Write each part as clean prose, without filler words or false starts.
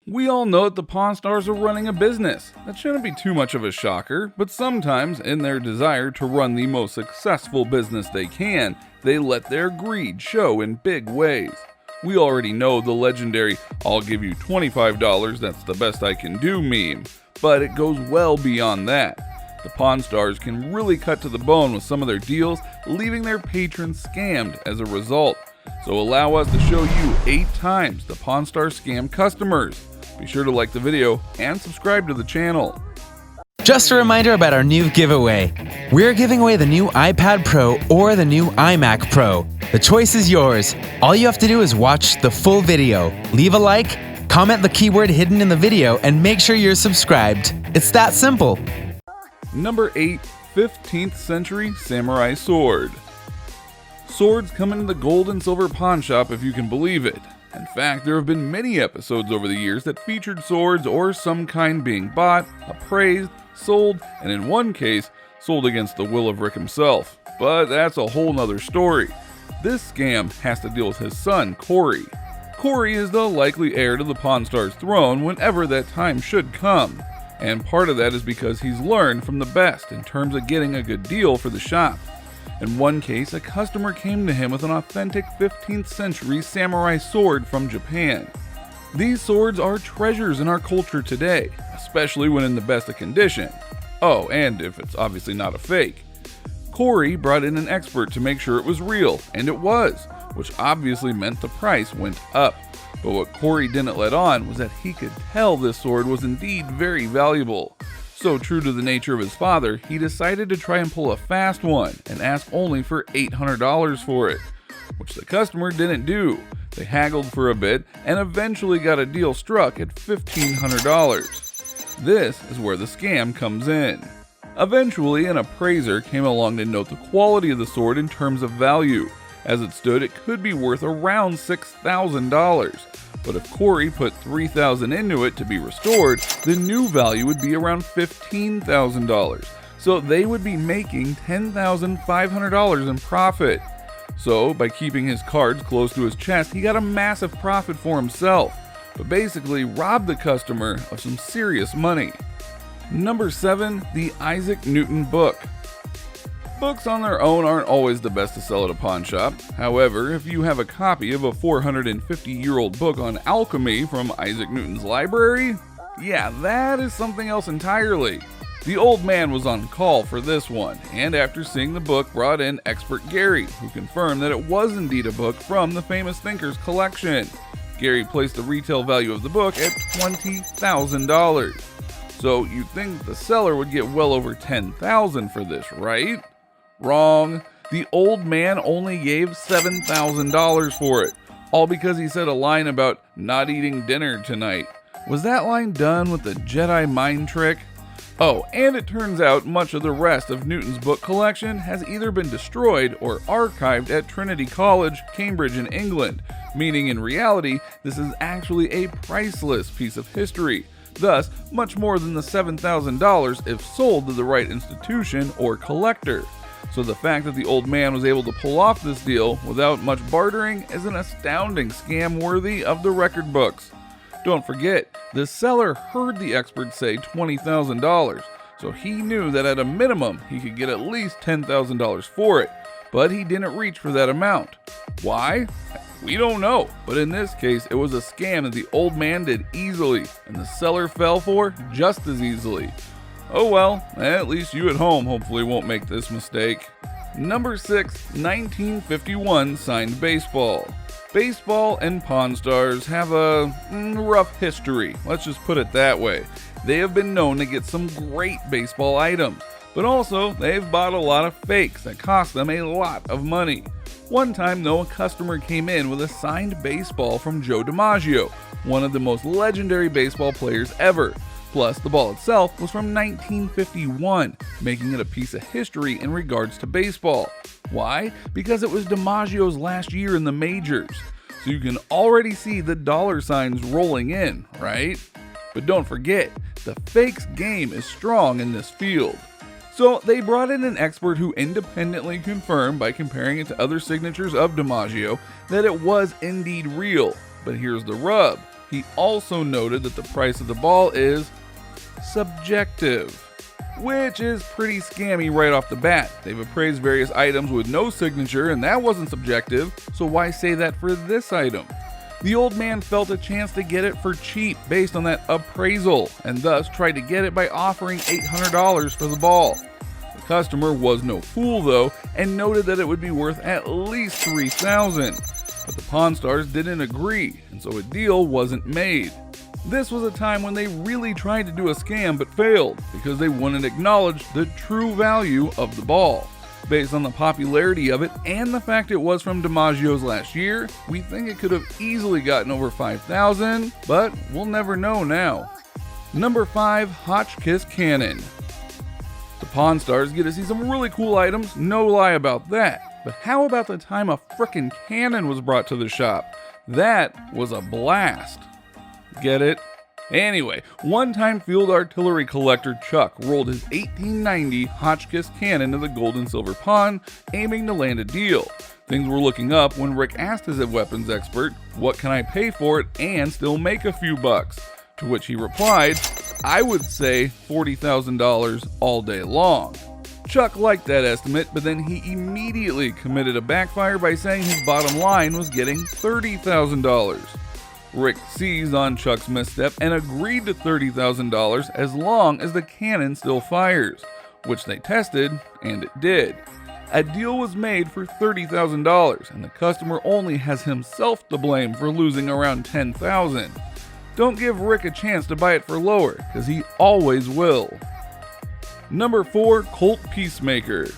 We all know that the Pawn Stars are running a business. That shouldn't be too much of a shocker, but sometimes, in their desire to run the most successful business they can, they let their greed show in big ways. We already know the legendary "I'll give you $25, that's the best I can do" meme, but it goes well beyond that. The Pawn Stars can really cut to the bone with some of their deals, leaving their patrons scammed as a result. So allow us to show you 8 times the Pawn Star scam customers. Be sure to like the video and subscribe to the channel. Just a reminder about our new giveaway. We're giving away the new iPad Pro or the new iMac Pro. The choice is yours. All you have to do is watch the full video, leave a like, comment the keyword hidden in the video, and make sure you're subscribed. It's that simple. Number 8. 15th Century Samurai Sword. Swords come into the gold and silver pawn shop if you can believe it. In fact, there have been many episodes over the years that featured swords or some kind being bought, appraised, sold, and in one case, sold against the will of Rick himself. But that's a whole nother story. This scam has to deal with his son, Corey. Corey is the likely heir to the Pawn Stars throne whenever that time should come. And part of that is because he's learned from the best in terms of getting a good deal for the shop. In one case, a customer came to him with an authentic 15th century samurai sword from Japan. These swords are treasures in our culture today, especially when in the best of condition. Oh, and if it's obviously not a fake. Corey brought in an expert to make sure it was real, and it was, which obviously meant the price went up. But what Corey didn't let on was that he could tell this sword was indeed very valuable. So true to the nature of his father, he decided to try and pull a fast one and ask only for $800 for it, which the customer didn't do. They haggled for a bit and eventually got a deal struck at $1,500. This is where the scam comes in. Eventually, an appraiser came along to note the quality of the sword in terms of value. As it stood, it could be worth around $6,000. But if Corey put $3,000 into it to be restored, the new value would be around $15,000. So they would be making $10,500 in profit. So by keeping his cards close to his chest, he got a massive profit for himself, but basically robbed the customer of some serious money. Number 7. The Isaac Newton Book. Books on their own aren't always the best to sell at a pawn shop. However, if you have a copy of a 450-year-old book on alchemy from Isaac Newton's library, yeah, that is something else entirely. The old man was on call for this one, and after seeing the book brought in expert Gary, who confirmed that it was indeed a book from the famous thinker's collection. Gary placed the retail value of the book at $20,000. So you'd think the seller would get well over $10,000 for this, right? Wrong. The old man only gave $7,000 for it, all because he said a line about not eating dinner tonight. Was that line done with the Jedi mind trick? Oh, and it turns out much of the rest of Newton's book collection has either been destroyed or archived at Trinity College, Cambridge in England, meaning in reality this is actually a priceless piece of history, thus much more than the $7,000 if sold to the right institution or collector. So the fact that the old man was able to pull off this deal without much bartering is an astounding scam worthy of the record books. Don't forget, the seller heard the expert say $20,000, so he knew that at a minimum he could get at least $10,000 for it, but he didn't reach for that amount. Why? We don't know, but in this case it was a scam that the old man did easily, and the seller fell for just as easily. Oh well, at least you at home hopefully won't make this mistake. Number 6. 1951 signed baseball. Baseball and Pawn Stars have a rough history, let's just put it that way. They have been known to get some great baseball items, but also they've bought a lot of fakes that cost them a lot of money. One time though, a customer came in with a signed baseball from Joe DiMaggio, one of the most legendary baseball players ever. Plus, the ball itself was from 1951, making it a piece of history in regards to baseball. Why? Because it was DiMaggio's last year in the majors. So you can already see the dollar signs rolling in, right? But don't forget, the fakes game is strong in this field. So they brought in an expert who independently confirmed by comparing it to other signatures of DiMaggio that it was indeed real. But here's the rub. He also noted that the price of the ball is subjective, which is pretty scammy right off the bat. They've appraised various items with no signature, and that wasn't subjective, so why say that for this item? The old man felt a chance to get it for cheap based on that appraisal, and thus tried to get it by offering $800 for the ball. The customer was no fool though, and noted that it would be worth at least $3,000, but the Pawn Stars didn't agree, and so a deal wasn't made. This was a time when they really tried to do a scam but failed, because they wouldn't acknowledge the true value of the ball. Based on the popularity of it and the fact it was from DiMaggio's last year, we think it could have easily gotten over $5,000, but we'll never know now. Number 5, Hotchkiss Cannon. The Pawn Stars get to see some really cool items, no lie about that. But how about the time a frickin' cannon was brought to the shop? That was a blast. Get it? Anyway, one-time field artillery collector Chuck rolled his 1890 Hotchkiss cannon to the gold and silver pawn, aiming to land a deal. Things were looking up when Rick asked his weapons expert, "What can I pay for it and still make a few bucks?" To which he replied, "I would say $40,000 all day long." Chuck liked that estimate, but then he immediately committed a backfire by saying his bottom line was getting $30,000. Rick seized on Chuck's misstep and agreed to $30,000 as long as the cannon still fires, which they tested, and it did. A deal was made for $30,000, and the customer only has himself to blame for losing around $10,000. Don't give Rick a chance to buy it for lower, because he always will. Number 4, Colt Peacemaker.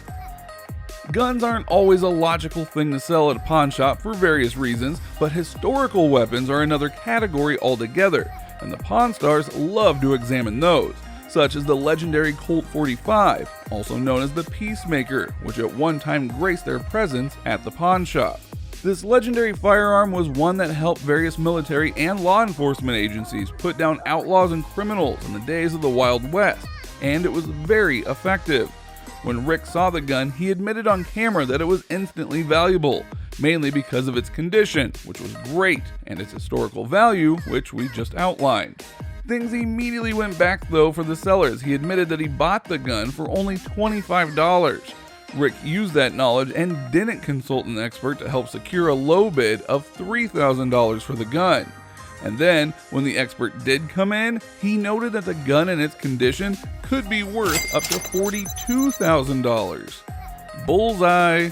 Guns aren't always a logical thing to sell at a pawn shop for various reasons, but historical weapons are another category altogether, and the Pawn Stars love to examine those, such as the legendary Colt 45, also known as the Peacemaker, which at one time graced their presence at the pawn shop. This legendary firearm was one that helped various military and law enforcement agencies put down outlaws and criminals in the days of the Wild West, and it was very effective. When Rick saw the gun, he admitted on camera that it was instantly valuable, mainly because of its condition, which was great, and its historical value, which we just outlined. Things immediately went back though for the sellers. He admitted that he bought the gun for only $25. Rick used that knowledge and didn't consult an expert to help secure a low bid of $3,000 for the gun. And then, when the expert did come in, he noted that the gun in its condition could be worth up to $42,000. Bullseye!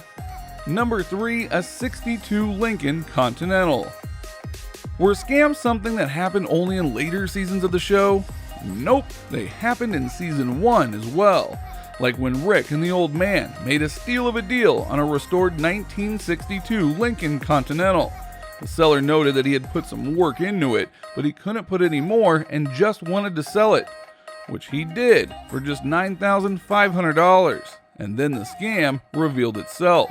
Number 3, a 62 Lincoln Continental. Were scams something that happened only in later seasons of the show? Nope, they happened in season 1 as well. Like when Rick and the old man made a steal of a deal on a restored 1962 Lincoln Continental. The seller noted that he had put some work into it, but he couldn't put any more and just wanted to sell it, which he did for just $9,500, and then the scam revealed itself.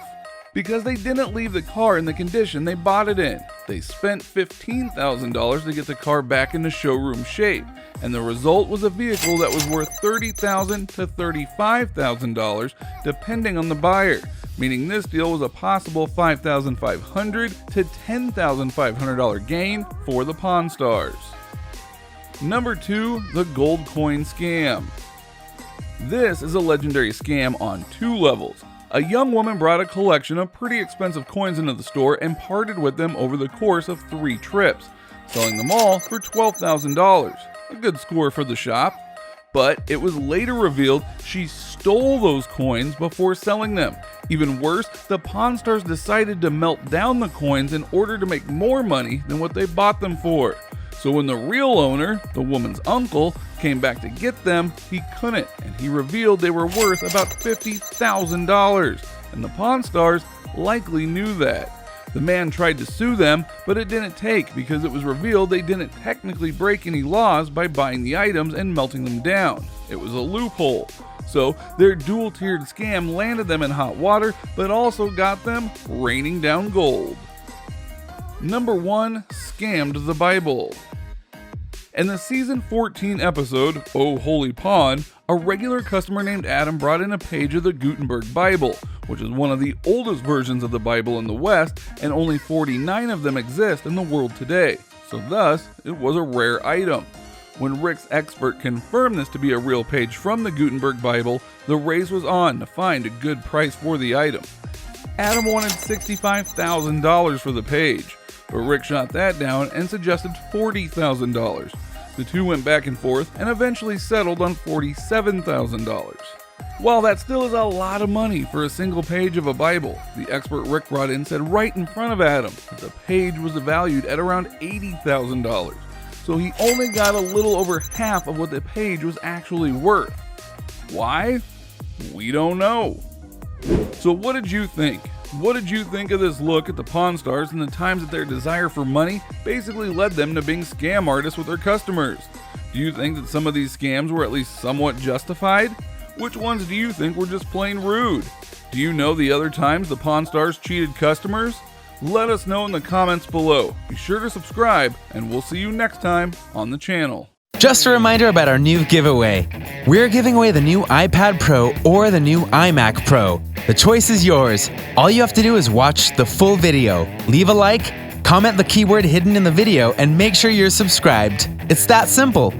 Because they didn't leave the car in the condition they bought it in. They spent $15,000 to get the car back into showroom shape, and the result was a vehicle that was worth $30,000 to $35,000 depending on the buyer, meaning this deal was a possible $5,500 to $10,500 gain for the Pawn Stars. Number 2, the gold coin scam. This is a legendary scam on 2 levels. A young woman brought a collection of pretty expensive coins into the store and parted with them over the course of 3 trips, selling them all for $12,000. A good score for the shop. But it was later revealed she stole those coins before selling them. Even worse, the Pawn Stars decided to melt down the coins in order to make more money than what they bought them for. So when the real owner, the woman's uncle, came back to get them, he couldn't, and he revealed they were worth about $50,000, and the Pawn Stars likely knew that. The man tried to sue them, but it didn't take because it was revealed they didn't technically break any laws by buying the items and melting them down. It was a loophole. So their dual-tiered scam landed them in hot water, but also got them raining down gold. Number 1, scammed the Bible. In the season 14 episode, Oh Holy Pawn, a regular customer named Adam brought in a page of the Gutenberg Bible, which is one of the oldest versions of the Bible in the West, and only 49 of them exist in the world today. so thus it was a rare item. When Rick's expert confirmed this to be a real page from the Gutenberg Bible, the race was on to find a good price for the item. Adam wanted $65,000 for the page, but Rick shot that down and suggested $40,000. The two went back and forth and eventually settled on $47,000. While that still is a lot of money for a single page of a Bible, the expert Rick brought in said right in front of Adam that the page was valued at around $80,000, so he only got a little over half of what the page was actually worth. Why? We don't know. So what did you think? What did you think of this look at the Pawn Stars and the times that their desire for money basically led them to being scam artists with their customers? Do you think that some of these scams were at least somewhat justified? Which ones do you think were just plain rude? Do you know the other times the Pawn Stars cheated customers? Let us know in the comments below. Be sure to subscribe, and we'll see you next time on the channel. Just a reminder about our new giveaway. We're giving away the new iPad Pro or the new iMac Pro. The choice is yours. All you have to do is watch the full video, leave a like, comment the keyword hidden in the video, and make sure you're subscribed. It's that simple.